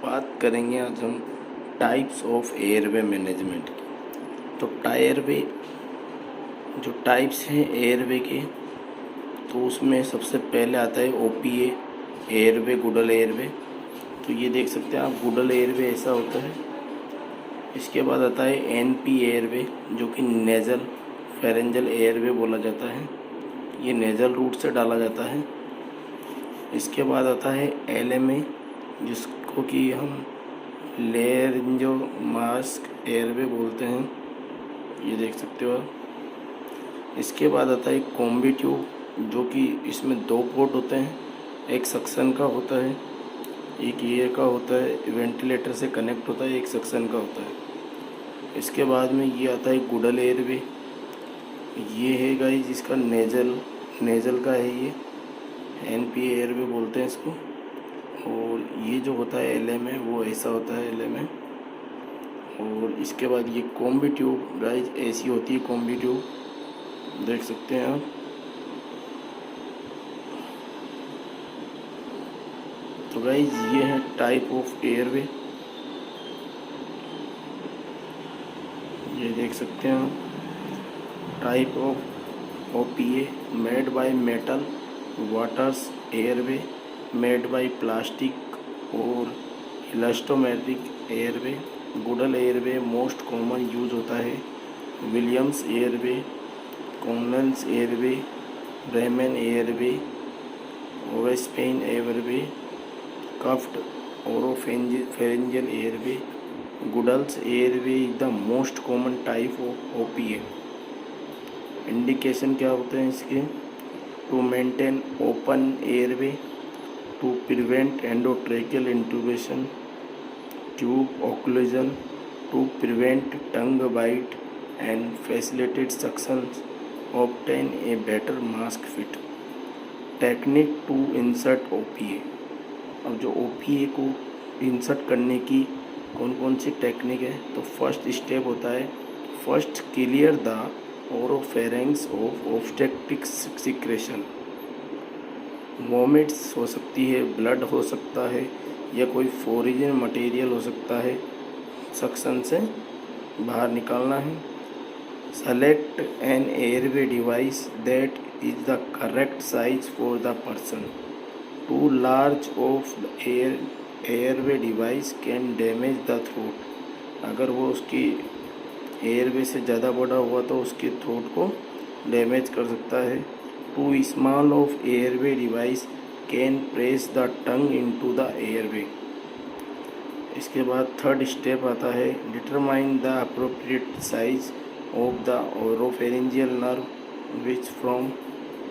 बात करेंगे आज हम टाइप्स ऑफ एयरवे मैनेजमेंट की। तो टायरवे जो टाइप्स हैं एयरवे के, तो उसमें सबसे पहले आता है ओपीए एयरवे, गुडल एयरवे। तो ये देख सकते हैं आप, गुडल एयरवे ऐसा होता है। इसके बाद आता है एनपी एयरवे, जो कि नेज़ल फेरेंजल एयरवे बोला जाता है। ये नेज़ल रूट से डाला जाता है। इसके बाद आता है एलएमए, जिसको कि हम लेरिंजो मास्क एयरवे बोलते हैं। ये देख सकते हो आप। इसके बाद आता है कॉम्बी ट्यूब, जो कि इसमें 2 पोर्ट होते हैं। एक सक्शन का होता है, एक ये का होता है, वेंटिलेटर से कनेक्ट होता है, एक सक्शन का होता है। इसके बाद में ये आता है गुडल एयरवे। ये है गाइस जिसका नेज़ल का है, ये एनपी एयरवे बोलते हैं इसको। और ये जो होता है एलएमए, वो ऐसा होता है एलएमए। और इसके बाद ये कॉम्बी ट्यूब गाइस ऐसी होती है कॉम्बी ट्यूब, देख सकते हैं आप। तो गाइस ये है टाइप ऑफ एयरवे, ये देख सकते हैं आप। Type of OPA made by metal waters airway made by plastic और elastomeric airway. Guedel airway most common use होता है Williams airway, Commons airway, Berman airway, Ovassapian airway, cuffed oropharyngeal airway. Guedel's airway is the most common type of OPA. Indication क्या होते हैं इसके? To maintain open airway, to prevent endotracheal intubation, tube occlusion, to prevent tongue bite and facilitate suction, obtain a better mask fit. Technique to insert OPA. अब जो OPA को insert करने की कौन कौन सी टेक्निक है, तो फर्स्ट स्टेप होता है first clear the oropharynx of obstructive secretion. Vomits हो सकती है, ब्लड हो सकता है, या कोई फॉरिन मटेरियल हो सकता है, सक्शन से बाहर निकालना है। Select an airway device that is the correct size for the person. Too large of airway device can damage the throat. अगर वो उसकी एयरवे से ज़्यादा बड़ा हुआ तो उसके थ्रोट को डैमेज कर सकता है। Too small of airway device can press the tongue into the airway. इसके बाद थर्ड स्टेप आता है determine the appropriate size of the oropharyngeal nerve which from.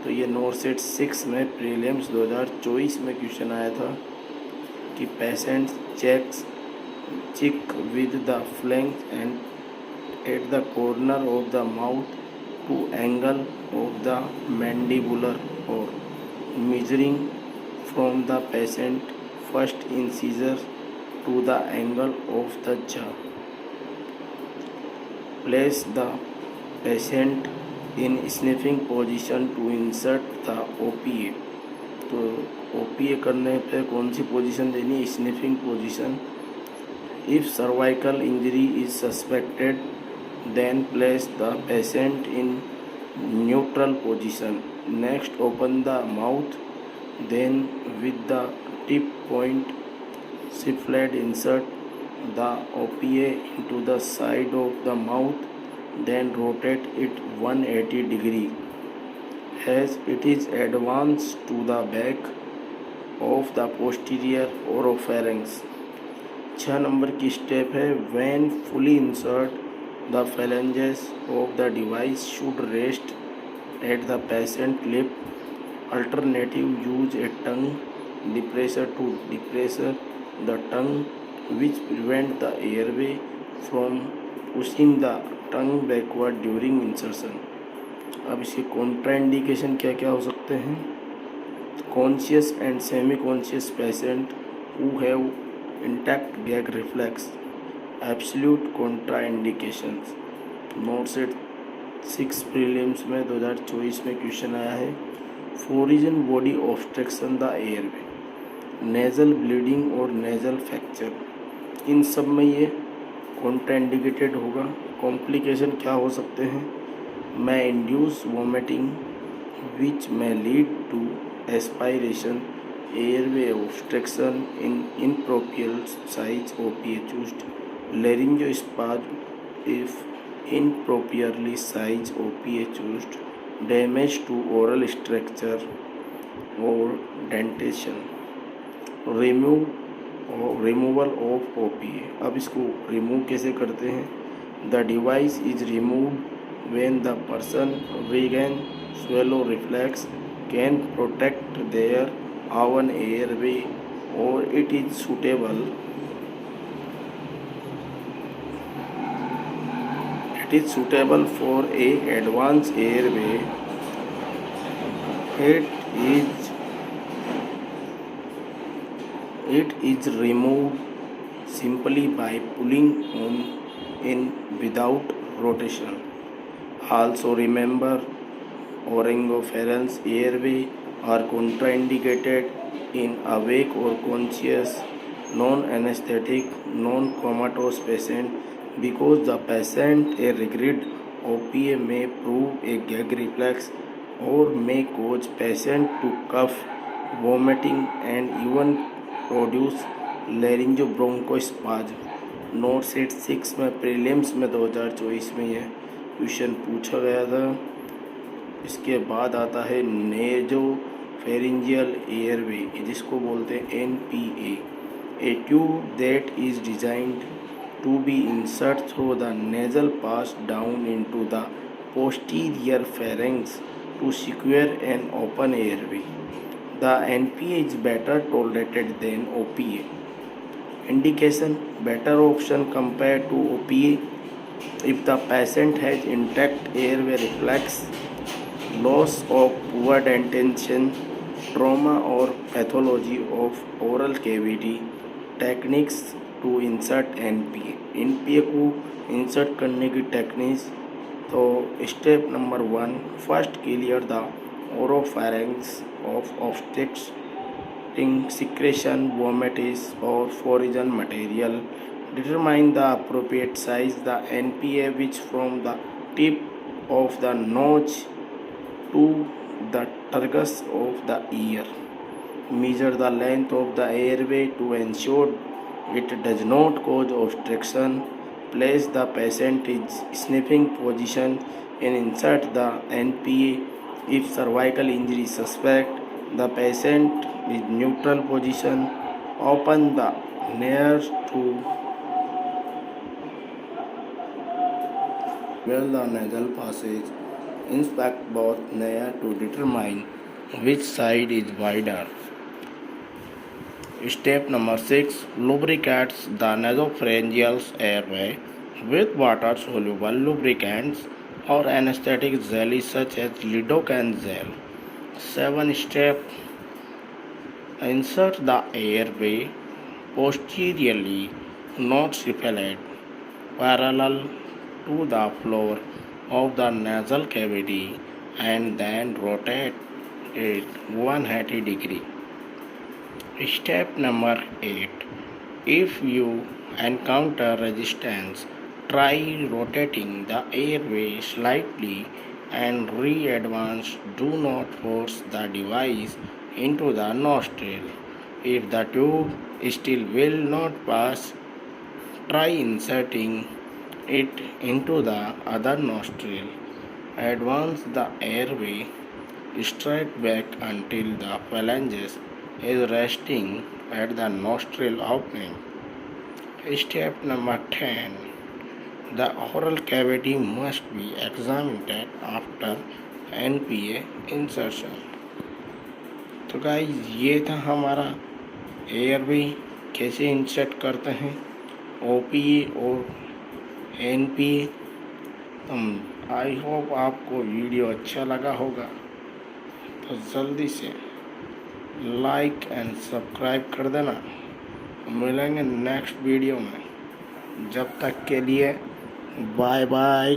तो ये नोरसेट 6 में प्रीलिम्स 2024 में क्वेश्चन आया था कि patient check with the flank and at the corner of the mouth to angle of the mandibular or measuring from the patient first incisor to the angle of the jaw. Place the patient in sniffing position to insert the OPA. तो OPA करने पे कौन सी position देनी? Sniffing position. If cervical injury is suspected, then place the patient in neutral position. Next, open the mouth, then with the tip point syphilate insert the OPA into the side of the mouth, then rotate it 180 degree as it is advanced to the back of the posterior oropharynx। 6 number की step है when fully insert the phalanges of the device should rest at the patient lip. Alternative, use a tongue depressor to depress the tongue, which prevent the airway from pushing the tongue backward during insertion। अब इसके contraindication क्या क्या हो सकते हैं? Conscious and semi conscious patient who have intact gag reflex। Absolute contraindications. NORCET 6 prelims में 2024 में question आया है। Foreign body obstruction the airway. Nasal bleeding और नेज़ल फ्रैक्चर, इन सब में ये कॉन्ट्राइंडिकेटेड होगा। कॉम्प्लिकेशन क्या हो सकते हैं? may induce vomiting which may lead to aspiration, airway obstruction in inappropriate size OPA chest, laryngospasm if inappropriately sized OPA chest, damage to oral structure or dentation, removal of OPA। अब इसको remove कैसे करते हैं? The device is removed when the person regains swallow reflex, can protect their own airway, or it is suitable for a advanced airway. It is removed simply by pulling on in without rotation. Also remember, oropharyngeal airway are contraindicated in awake or conscious, non-anesthetic, non-comatose patient because the patient a rigid OPA may prove a gag reflex or may cause patient to cough, vomiting and even produce laryngobronchospasm. NORCET 6 में prelims में 2024 में यह question पूछा गया था। इसके बाद आता है नेजोफेरिंजियल एयरवे, जिसको बोलते हैं NPA, a tube that is designed to be insert through the nasal pass down into the posterior pharynx to secure an open airway. The NPA is better tolerated than OPA. Indication: better option compared to OPA if the patient has intact airway reflex, loss of poor dentation, trauma or pathology of oral cavity. Techniques to insert NPA. NPA को insert करने की techniques, तो step number 1, first clear the oropharynx of obstructing secretion, vomitus or foreign material. Determine the appropriate size, the NPA which from the tip of the nose to the tergus of the ear. Measure the length of the airway to ensure it does not cause obstruction. Place the patient in sniffing position and insert the NPA. If cervical injury suspect, the patient is neutral position. Open the nares to well the nasal passage. Inspect both nares to determine which side is wider. Step number 6, lubricates the nasopharyngeal airway with water soluble lubricants or anesthetic jelly such as lidocaine gel. 7 step, insert the airway posteriorly, not cephalad, parallel to the floor of the nasal cavity, and then rotate it 180 degrees. Step number 8, if you encounter resistance, try rotating the airway slightly and re-advance. Do not force the device into the nostril. If the tube still will not pass, try inserting it into the other nostril. Advance the airway straight back until the phalanges is resting at the nostril opening. Step number 10, the oral cavity must be examined after NPA insertion. तो guys, ये था हमारा airway कैसे insert करते हैं, OPA और NPA। I hope आपको video अच्छा लगा होगा, तो जल्दी से लाइक एंड सब्सक्राइब कर देना। मिलेंगे नेक्स्ट वीडियो में, जब तक के लिए बाय बाय।